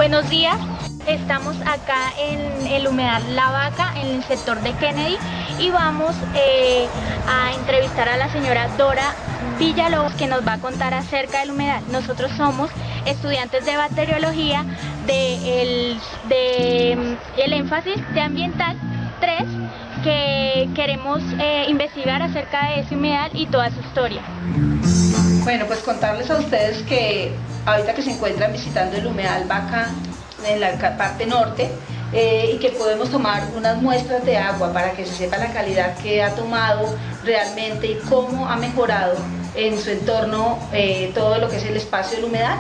Buenos días, estamos acá en el humedal La Vaca, en el sector de Kennedy, y vamos a entrevistar a la señora Dora Villalobos, que nos va a contar acerca del humedal. Nosotros somos estudiantes de bacteriología del énfasis de ambiental 3, que queremos investigar acerca de ese humedal y toda su historia. Bueno, pues contarles a ustedes que ahorita que se encuentran visitando el humedal Vaca en la parte norte, y que podemos tomar unas muestras de agua para que se sepa la calidad que ha tomado realmente y cómo ha mejorado en su entorno todo lo que es el espacio del humedal.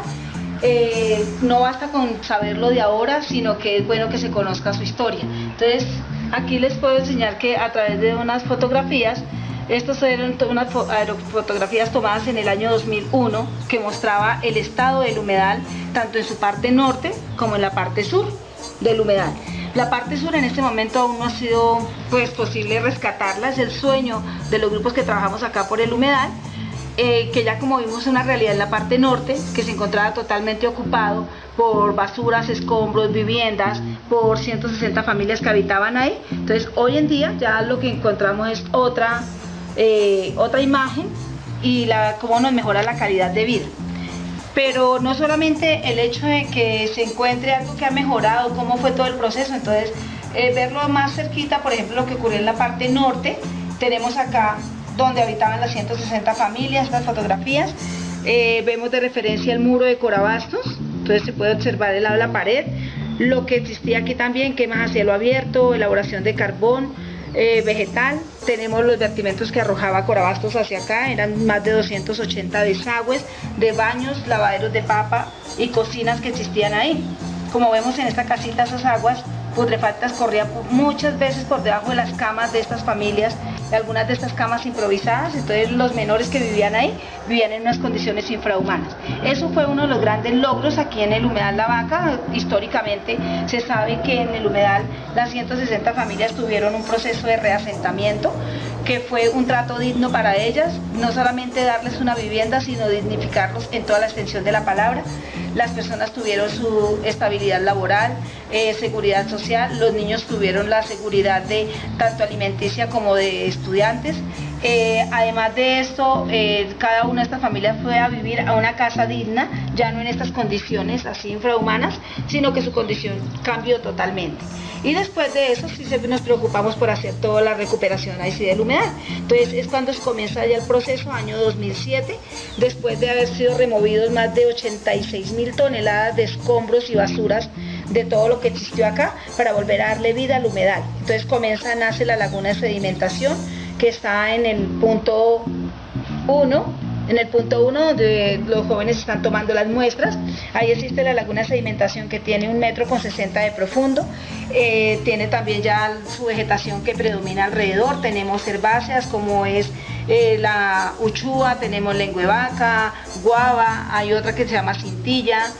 No basta con saberlo de ahora, sino que es bueno que se conozca su historia. Entonces, aquí les puedo enseñar que a través de unas fotografías, estas eran unas fotografías tomadas en el año 2001 que mostraba el estado del humedal tanto en su parte norte como en la parte sur del humedal. La parte sur en este momento aún no ha sido posible rescatarla, es el sueño de los grupos que trabajamos acá por el humedal, que ya como vimos una realidad en la parte norte, que se encontraba totalmente ocupado por basuras, escombros, viviendas, por 160 familias que habitaban ahí. Entonces hoy en día ya lo que encontramos es otra imagen y cómo nos mejora la calidad de vida. Pero no solamente el hecho de que se encuentre algo que ha mejorado, cómo fue todo el proceso, entonces verlo más cerquita, por ejemplo lo que ocurrió en la parte norte, tenemos acá donde habitaban las 160 familias, estas fotografías, vemos de referencia el muro de Corabastos, entonces se puede observar el lado de la pared, lo que existía aquí también, quemas a cielo abierto, elaboración de carbón, vegetal. Tenemos los vertimientos que arrojaba Corabastos hacia acá, eran más de 280 desagües de baños, lavaderos de papa y cocinas que existían ahí. Como vemos en esta casita, esas aguas putrefactas corrían muchas veces por debajo de las camas de estas familias, algunas de estas camas improvisadas, entonces los menores que vivían ahí vivían en unas condiciones infrahumanas. Eso fue uno de los grandes logros aquí en el humedal La Vaca. Históricamente se sabe que en el humedal las 160 familias tuvieron un proceso de reasentamiento, que fue un trato digno para ellas, no solamente darles una vivienda, sino dignificarlos en toda la extensión de la palabra. Las personas tuvieron su estabilidad laboral, seguridad social, los niños tuvieron la seguridad de tanto alimenticia como de estudiantes. Además de esto, cada una de estas familias fue a vivir a una casa digna, ya no en estas condiciones así infrahumanas, sino que su condición cambió totalmente. Y después de eso sí nos preocupamos por hacer toda la recuperación ahí sí del humedal. Entonces es cuando comienza ya el proceso, año 2007, después de haber sido removidos más de 86.000 toneladas de escombros y basuras de todo lo que existió acá, para volver a darle vida al humedal. Entonces nace la laguna de sedimentación, que está en el punto 1, donde los jóvenes están tomando las muestras. Ahí existe la laguna de sedimentación, que tiene 1,60 m de profundo, tiene también ya su vegetación que predomina alrededor. Tenemos herbáceas como es la uchúa, tenemos lengüevaca, guava, hay otra que se llama cintilla,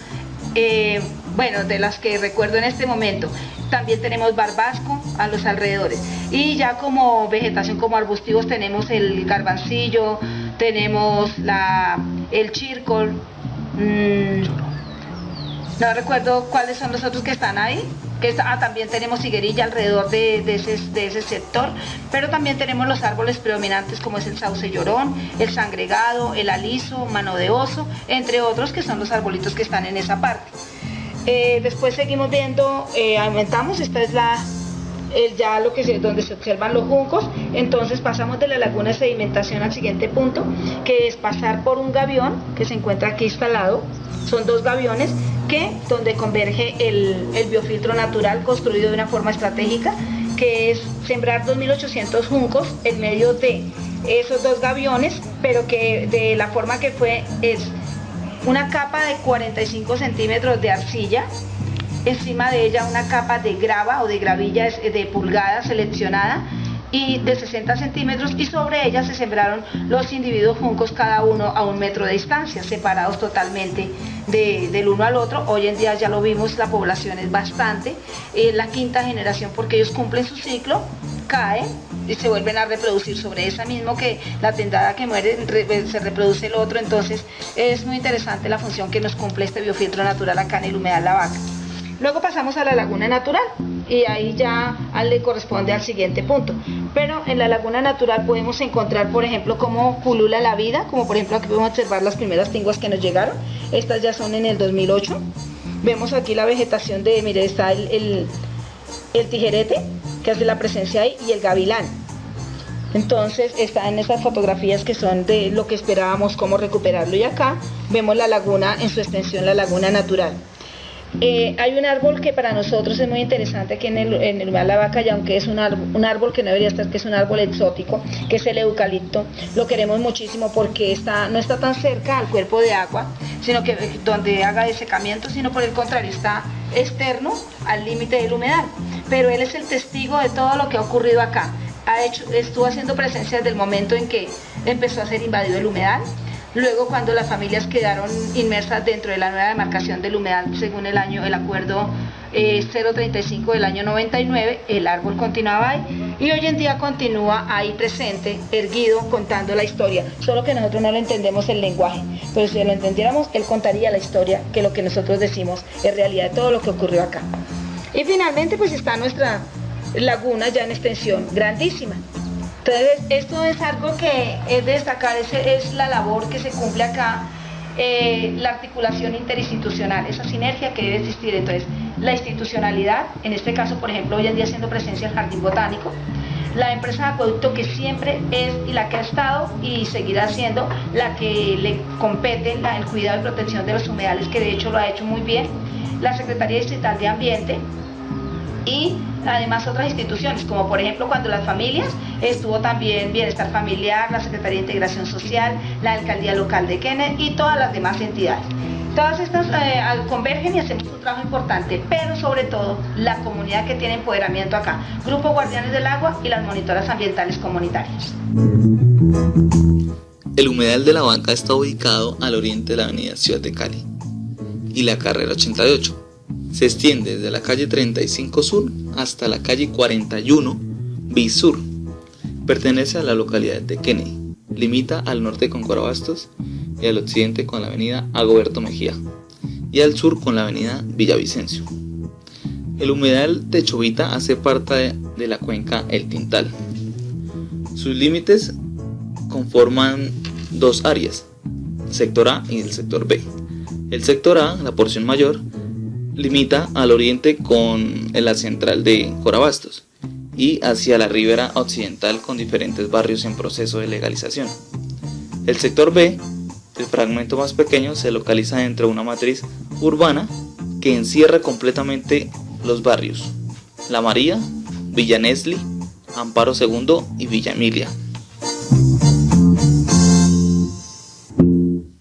bueno, de las que recuerdo en este momento. También tenemos barbasco a los alrededores, y ya como vegetación, como arbustivos, tenemos el garbancillo, tenemos el chírcol, no recuerdo cuáles son los otros que están ahí, también tenemos higuerilla alrededor de ese sector, pero también tenemos los árboles predominantes como es el sauce llorón, el sangregado, el aliso, mano de oso, entre otros, que son los arbolitos que están en esa parte. Después seguimos viendo, aumentamos, esta es donde se observan los juncos. Entonces pasamos de la laguna de sedimentación al siguiente punto, que es pasar por un gavión que se encuentra aquí instalado. Son dos gaviones donde converge el biofiltro natural, construido de una forma estratégica, que es sembrar 2.800 juncos en medio de esos dos gaviones, pero que de la forma que es una capa de 45 centímetros de arcilla, encima de ella una capa de grava o de gravilla de pulgada seleccionada y de 60 centímetros, y sobre ella se sembraron los individuos juncos, cada uno a 1 metro de distancia, separados totalmente del uno al otro. Hoy en día ya lo vimos, la población es bastante, la quinta generación, porque ellos cumplen su ciclo, caen y se vuelven a reproducir sobre esa misma, que la tendada que muere se reproduce el otro. Entonces es muy interesante la función que nos cumple este biofiltro natural acá en el humedal La Vaca. Luego pasamos a la laguna natural y ahí ya le corresponde al siguiente punto. Pero en la laguna natural podemos encontrar, por ejemplo, cómo pulula la vida, como por ejemplo aquí podemos observar las primeras tinguas que nos llegaron. Estas ya son en el 2008. Vemos aquí la vegetación de, mire, está el tijerete, que hace la presencia ahí, y el gavilán. Entonces está en estas fotografías que son de lo que esperábamos, cómo recuperarlo. Y acá vemos la laguna en su extensión, la laguna natural. Hay un árbol que para nosotros es muy interesante aquí en el humedal La Vaca, y aunque es un árbol que no debería estar, que es un árbol exótico, que es el eucalipto. Lo queremos muchísimo porque no está tan cerca al cuerpo de agua, sino que donde haga desecamiento, sino por el contrario está externo al límite del humedal. Pero él es el testigo de todo lo que ha ocurrido acá. Estuvo haciendo presencia desde el momento en que empezó a ser invadido el humedal. Luego, cuando las familias quedaron inmersas dentro de la nueva demarcación del humedal, según el acuerdo 035 del año 99, el árbol continuaba ahí y hoy en día continúa ahí presente, erguido, contando la historia. Solo que nosotros no le entendemos el lenguaje, pero si lo entendiéramos, él contaría la historia, que lo que nosotros decimos es realidad de todo lo que ocurrió acá. Y finalmente, pues está nuestra laguna ya en extensión grandísima. Entonces, esto es algo que es de destacar, es la labor que se cumple acá, la articulación interinstitucional, esa sinergia que debe existir. Entonces, la institucionalidad, en este caso, por ejemplo, hoy en día haciendo presencia el Jardín Botánico, la empresa de acueducto que siempre es y la que ha estado y seguirá siendo la que le compete el cuidado y protección de los humedales, que de hecho lo ha hecho muy bien, la Secretaría Distrital de Ambiente, y además otras instituciones, como por ejemplo cuando las familias, estuvo también Bienestar Familiar, la Secretaría de Integración Social, la Alcaldía Local de Kennedy y todas las demás entidades. Todas estas convergen y hacemos un trabajo importante, pero sobre todo la comunidad que tiene empoderamiento acá, Grupo Guardianes del Agua y las monitoras ambientales comunitarias. El humedal de La Vaca está ubicado al oriente de la avenida Ciudad de Cali y la carrera 88. Se extiende desde la calle 35 Sur hasta la calle 41 bis Sur. Pertenece a la localidad de Kennedy. Limita al norte con Corabastos y al occidente con la avenida Agoberto Mejía y al sur con la avenida Villavicencio. El humedal de Chovita hace parte de la cuenca El Tintal. Sus límites conforman dos áreas, sector A y el sector B. El sector A, la porción mayor, limita al oriente con la central de Corabastos y hacia la ribera occidental con diferentes barrios en proceso de legalización. El sector B, el fragmento más pequeño, se localiza dentro de una matriz urbana que encierra completamente los barrios La María, Villa Nesli, Amparo II y Villa Emilia.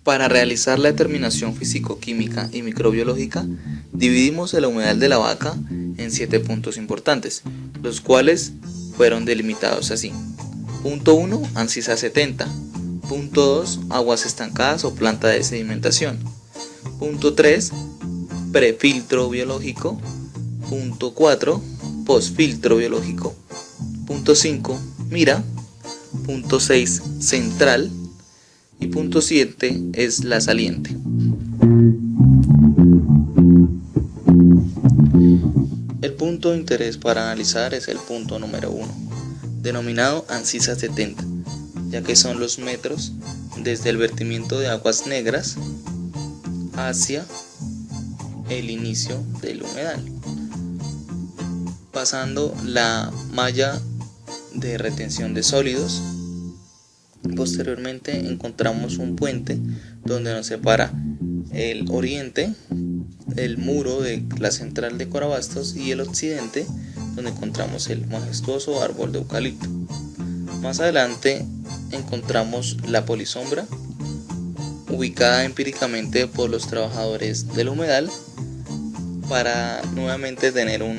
Para realizar la determinación físico-química y microbiológica, dividimos el humedal de La Vaca en 7 puntos importantes, los cuales fueron delimitados así. Punto 1, Ancisa 70. Punto 2, aguas estancadas o planta de sedimentación. Punto 3, prefiltro biológico. Punto 4, posfiltro biológico. Punto 5, mira. Punto 6, central. Y punto 7 es la saliente. El punto de interés para analizar es el punto número 1, denominado Ancisa 70, ya que son los metros desde el vertimiento de aguas negras hacia el inicio del humedal, pasando la malla de retención de sólidos. Posteriormente encontramos un puente donde nos separa el oriente, el muro de la central de Corabastos, y el occidente, donde encontramos el majestuoso árbol de eucalipto. Más adelante encontramos la polisombra, ubicada empíricamente por los trabajadores del humedal para nuevamente tener un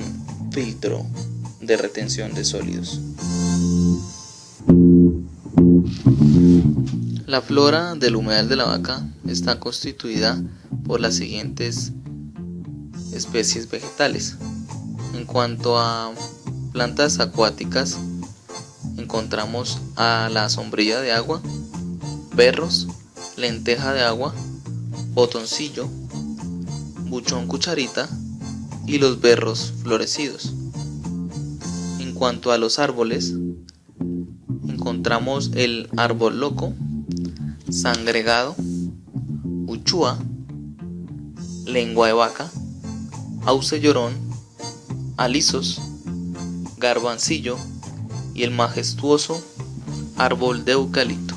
filtro de retención de sólidos. La flora del humedal de La Vaca está constituida por las siguientes especies vegetales. En cuanto a plantas acuáticas, encontramos a la sombrilla de agua, berros, lenteja de agua, botoncillo, buchón cucharita y los berros florecidos. En cuanto a los árboles, encontramos el árbol loco, sangregado, uchúa, lengua de vaca, auce llorón, alisos, garbancillo y el majestuoso árbol de eucalipto.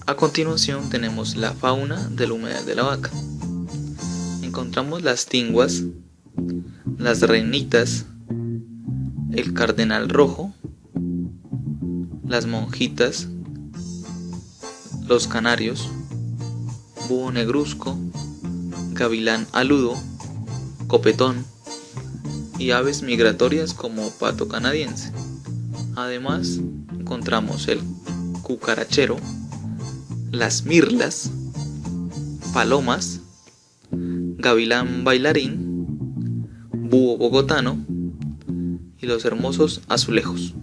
A continuación tenemos la fauna del humedal de la vaca. Encontramos las tinguas, las renitas, el cardenal rojo, las monjitas, los canarios, búho negruzco, gavilán aludo, copetón y aves migratorias como pato canadiense. Además, encontramos el cucarachero, las mirlas, palomas, gavilán bailarín, búho bogotano y los hermosos azulejos,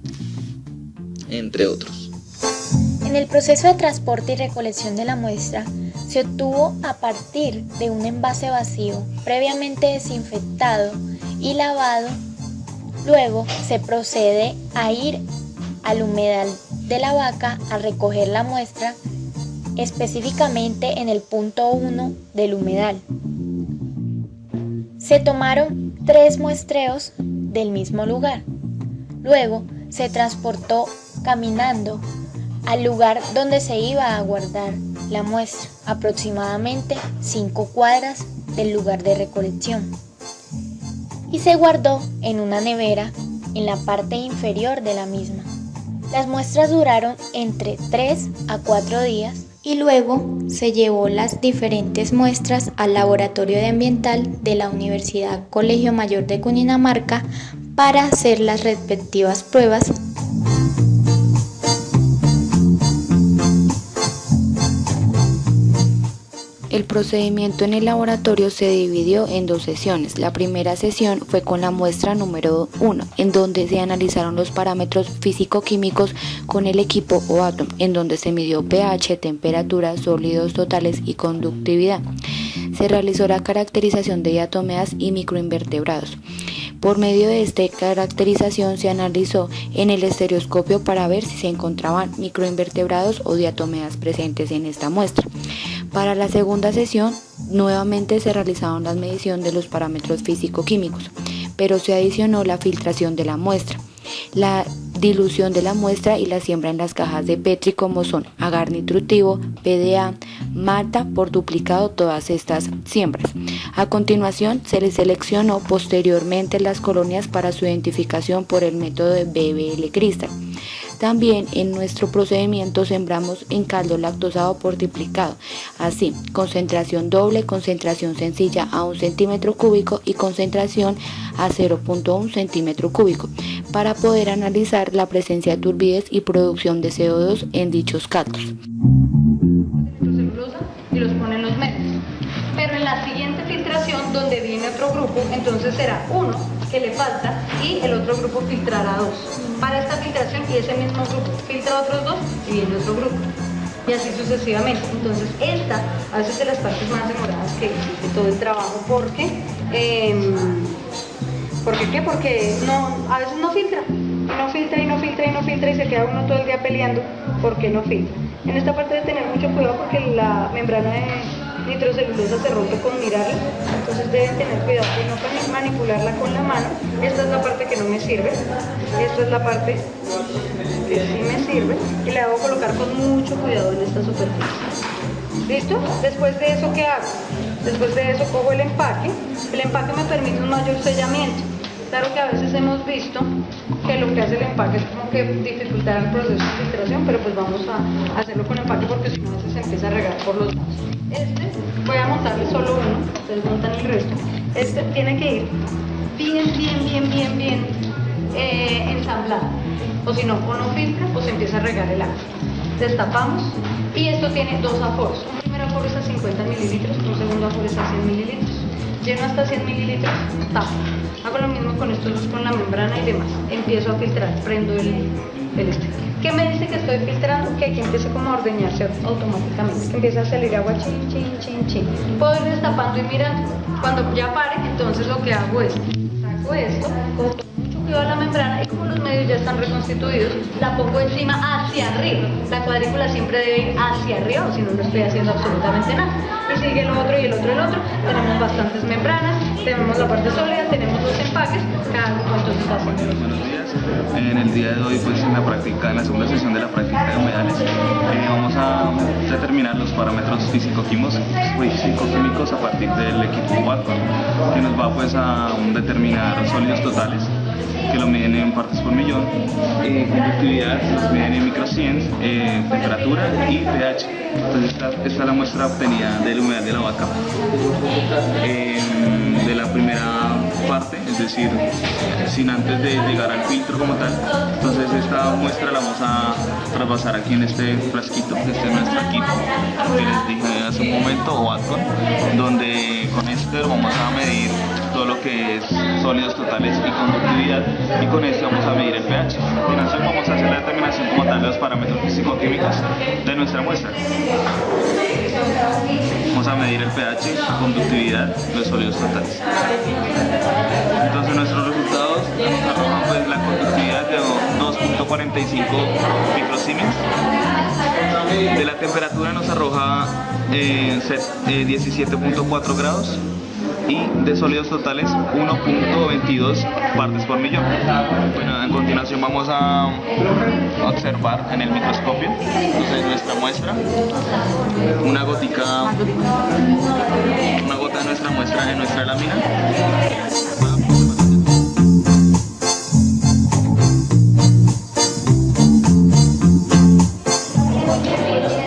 entre otros. En el proceso de transporte y recolección de la muestra, se obtuvo a partir de un envase vacío previamente desinfectado y lavado. Luego se procede a ir al humedal de la vaca a recoger la muestra, específicamente en el punto 1 del humedal. Se tomaron 3 muestreos del mismo lugar. Luego se transportó caminando al lugar donde se iba a guardar la muestra, aproximadamente 5 cuadras del lugar de recolección, y se guardó en una nevera en la parte inferior de la misma. Las muestras duraron entre 3 a 4 días y luego se llevó las diferentes muestras al laboratorio de ambiental de la Universidad Colegio Mayor de Cundinamarca para hacer las respectivas pruebas. El procedimiento en el laboratorio se dividió en 2 sesiones. La primera sesión fue con la muestra número 1, en donde se analizaron los parámetros físico-químicos con el equipo OATOM, en donde se midió pH, temperatura, sólidos totales y conductividad. Se realizó la caracterización de diatomeas y microinvertebrados. Por medio de esta caracterización se analizó en el estereoscopio para ver si se encontraban microinvertebrados o diatomeas presentes en esta muestra. Para la segunda sesión, nuevamente se realizaron las mediciones de los parámetros físico-químicos, pero se adicionó la filtración de la muestra, la dilución de la muestra y la siembra en las cajas de Petri, como son agar nutritivo, PDA, mata por duplicado, todas estas siembras. A continuación se les seleccionó posteriormente las colonias para su identificación por el método de BBL Crystal. También en nuestro procedimiento sembramos en caldo lactosado por duplicado, así concentración doble, concentración sencilla a 1 centímetro cúbico y concentración a 0.1 centímetro cúbico, para poder analizar la presencia de turbidez y producción de CO2 en dichos caldos. Y los ponen los medios. Pero en la siguiente filtración, donde viene otro grupo, entonces será uno que le falta y el otro grupo filtrará 2. Para esta filtración, y ese mismo grupo filtra otros 2 y viene otro grupo. Y así sucesivamente. Entonces esta, a veces de las partes más demoradas que existe todo el trabajo, porque no, a veces no filtra. Y se queda uno todo el día peleando porque no filtra. En esta parte debe tener mucho cuidado porque la membrana de nitrocelulosa se rompe con mirarla, entonces deben tener cuidado de no manipularla con la mano. Esta es la parte que no me sirve, esta es la parte que sí me sirve y la debo colocar con mucho cuidado en esta superficie. ¿Listo? Después de eso, ¿qué hago? Después de eso cojo el empaque me permite un mayor sellamiento. Claro que a veces hemos visto que lo que hace el empaque es como que dificultar el proceso de filtración, pero pues vamos a hacerlo con empaque porque si no a veces se empieza a regar por los lados. Voy a montarle solo uno, ustedes montan el resto. Este tiene que ir bien ensamblado, o si no, o no filtra o se empieza a regar el agua. Destapamos y esto tiene 2 aforos. Un primer aforo es a 50 mililitros, un segundo aforo es a 100 mililitros. Lleno hasta 100 mililitros, tapo. Hago lo mismo con estos dos, con la membrana y demás. Empiezo a filtrar, prendo el ¿Qué me dice que estoy filtrando? Que aquí empiece como a ordeñarse automáticamente, que empiece a salir agua chin, chin, chin, chin. Puedo ir destapando y mirando. Cuando ya pare, entonces lo que hago es, saco esto, cojo mucho cuidado a la membrana y como los medios ya están reconstituidos, la pongo encima hacia arriba. La cuadrícula siempre debe ir hacia arriba, o si no, no estoy haciendo absolutamente nada. Y sigue el otro y el otro y el otro. Tenemos bastantes membranas, tenemos la parte sólida, tenemos los empaques, cada uno entonces hace. Buenos días. En el día de hoy, pues en la segunda sesión de la práctica de humedales, vamos a determinar los parámetros físico-químicos a partir del equipo Watson, que nos va pues a determinar sólidos totales, que lo miden en partes por millón, conductividad, los miden en microsiemens, temperatura y pH. Entonces esta es la muestra obtenida de la humedad de la vaca. De la primera parte, es decir, sin antes de llegar al filtro como tal. Entonces esta muestra la vamos a traspasar aquí en este frasquito, este es nuestro equipo que les dije hace un momento, Watson, donde con este vamos a medir todo lo que es sólidos totales y conductividad, y con este vamos a medir el pH. A continuación vamos a hacer la determinación como tal de los parámetros físico-químicos de nuestra muestra. Vamos a medir el pH, conductividad, los sólidos totales. Entonces nuestros resultados nos arrojan pues la conductividad de 2.45 microsiemens. De la temperatura nos arroja 17.4 grados. Y de sólidos totales 1.22 partes por millón. Bueno, en continuación vamos a observar en el microscopio entonces nuestra muestra, una gota de nuestra muestra en nuestra lámina.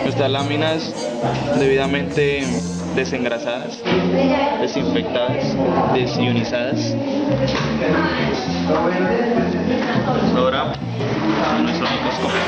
Nuestras láminas debidamente desengrasadas, desinfectadas, desionizadas. Ahora nuestro microscopio.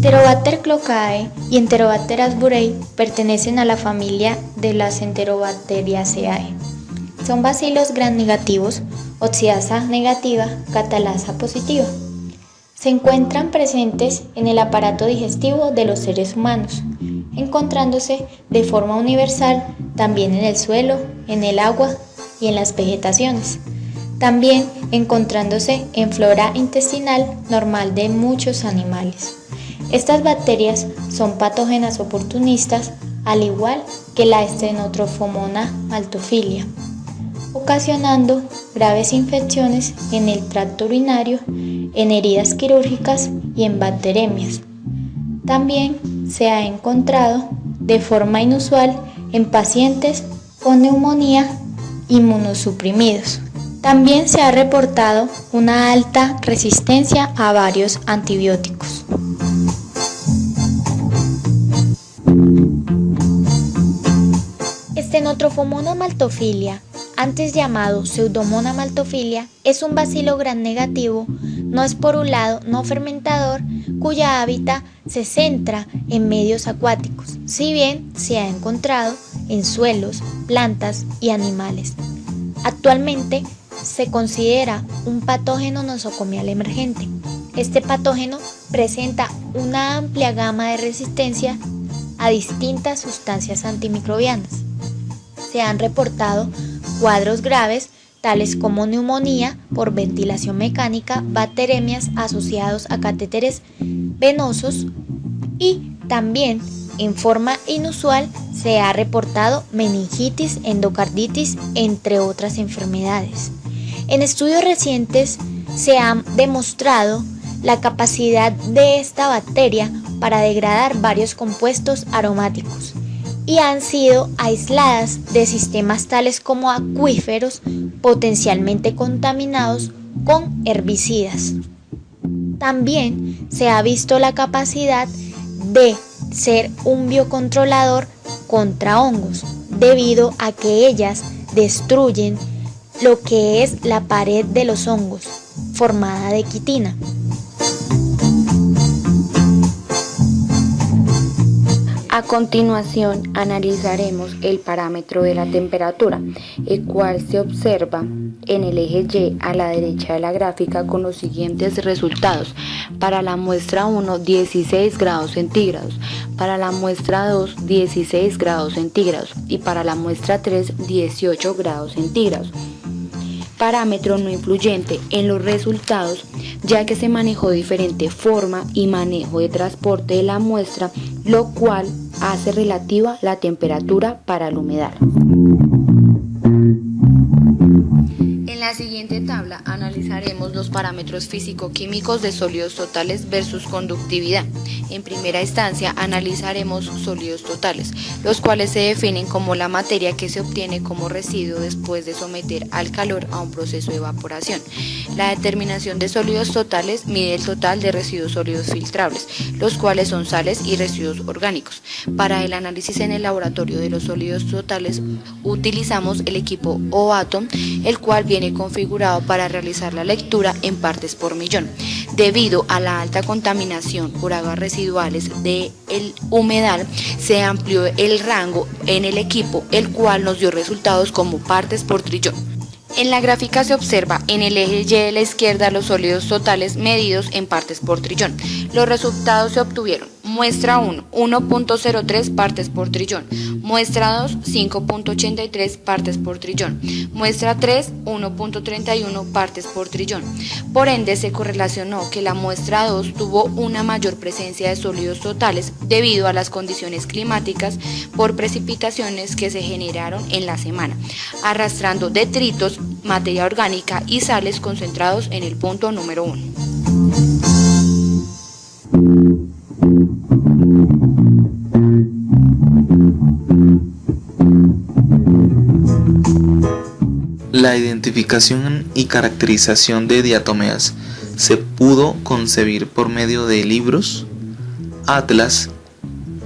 Enterobacter cloacae y Enterobacter asburei pertenecen a la familia de las Enterobacteriaceae. Son bacilos gram negativos, oxidasa negativa, catalasa positiva. Se encuentran presentes en el aparato digestivo de los seres humanos, encontrándose de forma universal también en el suelo, en el agua y en las vegetaciones. También encontrándose en flora intestinal normal de muchos animales. Estas bacterias son patógenas oportunistas, al igual que la Stenotrophomonas maltophilia, ocasionando graves infecciones en el tracto urinario, en heridas quirúrgicas y en bacteremias. También se ha encontrado de forma inusual en pacientes con neumonía inmunosuprimidos. También se ha reportado una alta resistencia a varios antibióticos. Stenotrophomonas maltophilia, antes llamado Pseudomonas maltophilia, es un bacilo gram negativo, no esporulado, no fermentador, cuya hábitat se centra en medios acuáticos, si bien se ha encontrado en suelos, plantas y animales. Actualmente se considera un patógeno nosocomial emergente. Este patógeno presenta una amplia gama de resistencia a distintas sustancias antimicrobianas. Se han reportado cuadros graves tales como neumonía por ventilación mecánica, bacteremias asociados a catéteres venosos y también en forma inusual se ha reportado meningitis, endocarditis, entre otras enfermedades. En estudios recientes se ha demostrado la capacidad de esta bacteria para degradar varios compuestos aromáticos y han sido aisladas de sistemas tales como acuíferos potencialmente contaminados con herbicidas. También se ha visto la capacidad de ser un biocontrolador contra hongos, debido a que ellas destruyen lo que es la pared de los hongos, formada de quitina. A continuación analizaremos el parámetro de la temperatura, el cual se observa en el eje Y a la derecha de la gráfica con los siguientes resultados. Para la muestra 1, 16 grados centígrados, para la muestra 2, 16 grados centígrados y para la muestra 3, 18 grados centígrados. Parámetro no influyente en los resultados, ya que se manejó diferente forma y manejo de transporte de la muestra, lo cual hace relativa la temperatura para el humedal. En la siguiente tabla analizaremos los parámetros físico-químicos de sólidos totales versus conductividad. En primera instancia analizaremos sólidos totales, los cuales se definen como la materia que se obtiene como residuo después de someter al calor a un proceso de evaporación. La determinación de sólidos totales mide el total de residuos sólidos filtrables, los cuales son sales y residuos orgánicos. Para el análisis en el laboratorio de los sólidos totales utilizamos el equipo O-Atom, el cual viene configurado para realizar la lectura en partes por millón. Debido a la alta contaminación por aguas residuales del humedal, se amplió el rango en el equipo, el cual nos dio resultados como partes por trillón. En la gráfica se observa en el eje Y de la izquierda los sólidos totales medidos en partes por trillón. Los resultados se obtuvieron: muestra 1, 1.03 partes por trillón, muestra 2, 5.83 partes por trillón, muestra 3, 1.31 partes por trillón. Por ende, se correlacionó que la muestra 2 tuvo una mayor presencia de sólidos totales debido a las condiciones climáticas por precipitaciones que se generaron en la semana, arrastrando detritos, materia orgánica y sales concentrados en el punto número 1. La identificación y caracterización de diatomeas se pudo concebir por medio de libros, atlas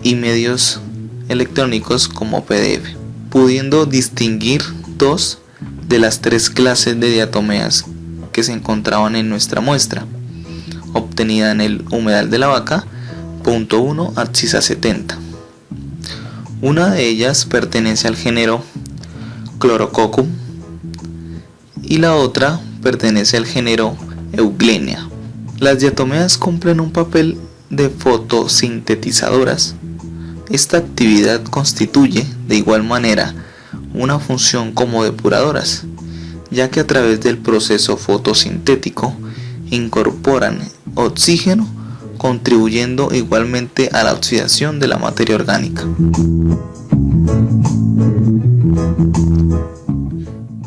y medios electrónicos como PDF, pudiendo distinguir dos de las tres clases de diatomeas que se encontraban en nuestra muestra, obtenida en el humedal de la vaca, punto 1 Abscissa 70. Una de ellas pertenece al género Chlorococcum y la otra pertenece al género Euglena. Las diatomeas cumplen un papel de fotosintetizadoras. Esta actividad constituye, de igual manera, una función como depuradoras, ya que a través del proceso fotosintético incorporan oxígeno, contribuyendo igualmente a la oxidación de la materia orgánica.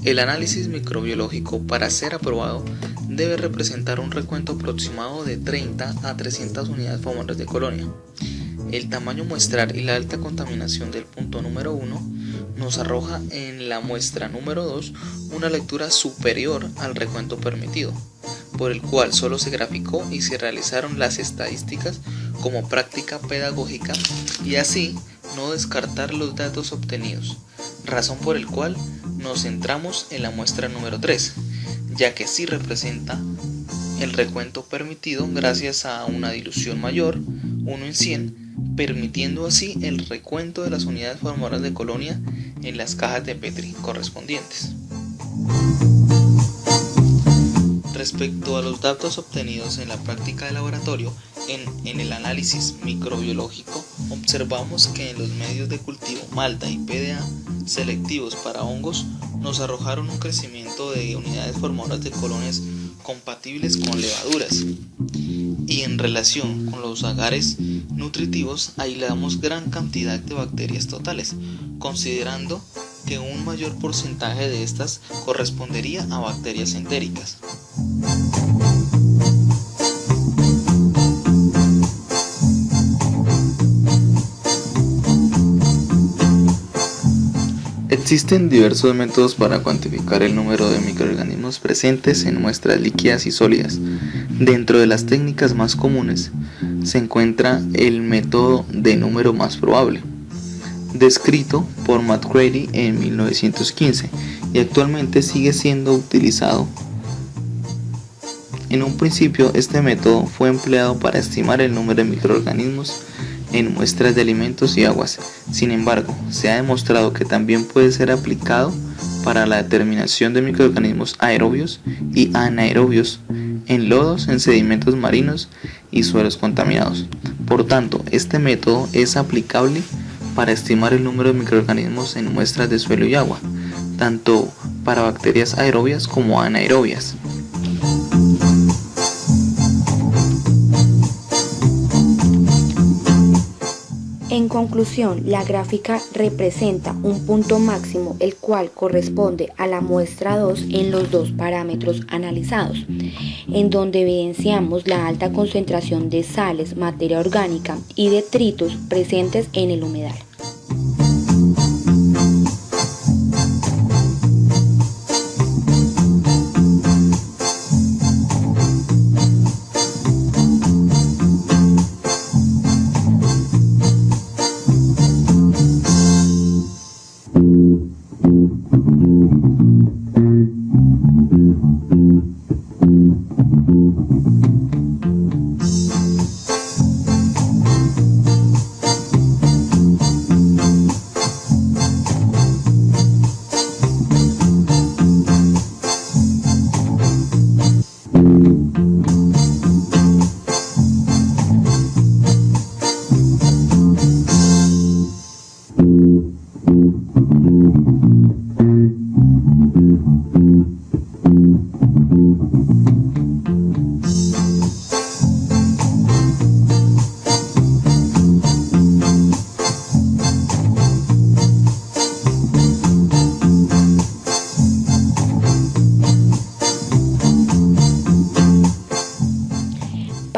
El análisis microbiológico, para ser aprobado, debe representar un recuento aproximado de 30 a 300 unidades formadoras de colonia. El tamaño muestral y la alta contaminación del punto número 1 nos arroja en la muestra número 2 una lectura superior al recuento permitido, por el cual solo se graficó y se realizaron las estadísticas como práctica pedagógica y así no descartar los datos obtenidos, razón por el cual nos centramos en la muestra número 3, ya que sí representa el recuento permitido gracias a una dilución mayor, 1 en 100, permitiendo así el recuento de las unidades formadoras de colonia en las cajas de Petri correspondientes. Respecto a los datos obtenidos en la práctica de laboratorio, en el análisis microbiológico, observamos que en los medios de cultivo Malta y PDA selectivos para hongos nos arrojaron un crecimiento de unidades formadoras de colonias compatibles con levaduras, y en relación con los agares nutritivos aislamos gran cantidad de bacterias totales, considerando que un mayor porcentaje de estas correspondería a bacterias entéricas. Existen diversos métodos para cuantificar el número de microorganismos presentes en muestras líquidas y sólidas. Dentro de las técnicas más comunes se encuentra el método de número más probable, descrito por McCready en 1915 y actualmente sigue siendo utilizado. En un principio, este método fue empleado para estimar el número de microorganismos en muestras de alimentos y aguas. Sin embargo, se ha demostrado que también puede ser aplicado para la determinación de microorganismos aerobios y anaerobios en lodos, en sedimentos marinos y suelos contaminados. Por tanto, este método es aplicable para estimar el número de microorganismos en muestras de suelo y agua, tanto para bacterias aerobias como anaerobias. En conclusión, la gráfica representa un punto máximo, el cual corresponde a la muestra 2 en los dos parámetros analizados, en donde evidenciamos la alta concentración de sales, materia orgánica y detritos presentes en el humedal.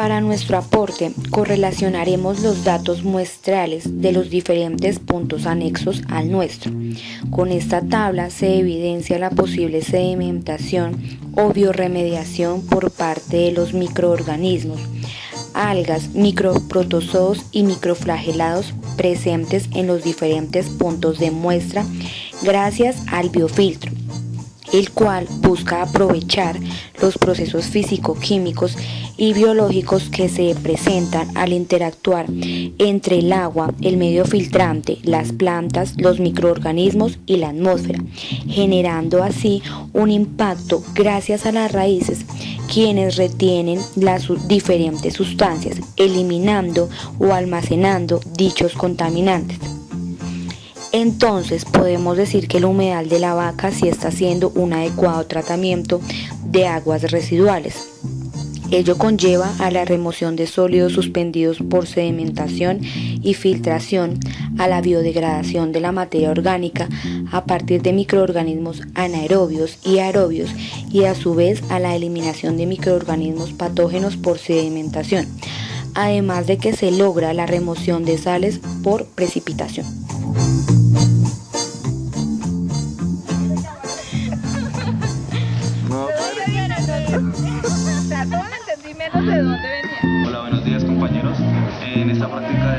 Para nuestro aporte, correlacionaremos los datos muestrales de los diferentes puntos anexos al nuestro. Con esta tabla se evidencia la posible sedimentación o biorremediación por parte de los microorganismos, algas, microprotozoos y microflagelados presentes en los diferentes puntos de muestra gracias al biofiltro, el cual busca aprovechar los procesos físico-químicos y biológicos que se presentan al interactuar entre el agua, el medio filtrante, las plantas, los microorganismos y la atmósfera, generando así un impacto gracias a las raíces, quienes retienen las diferentes sustancias, eliminando o almacenando dichos contaminantes. Entonces podemos decir que el humedal de la vaca sí está haciendo un adecuado tratamiento de aguas residuales. Ello conlleva a la remoción de sólidos suspendidos por sedimentación y filtración, a la biodegradación de la materia orgánica a partir de microorganismos anaerobios y aerobios y a su vez a la eliminación de microorganismos patógenos por sedimentación, además de que se logra la remoción de sales por precipitación. Hola, buenos días compañeros. En esta práctica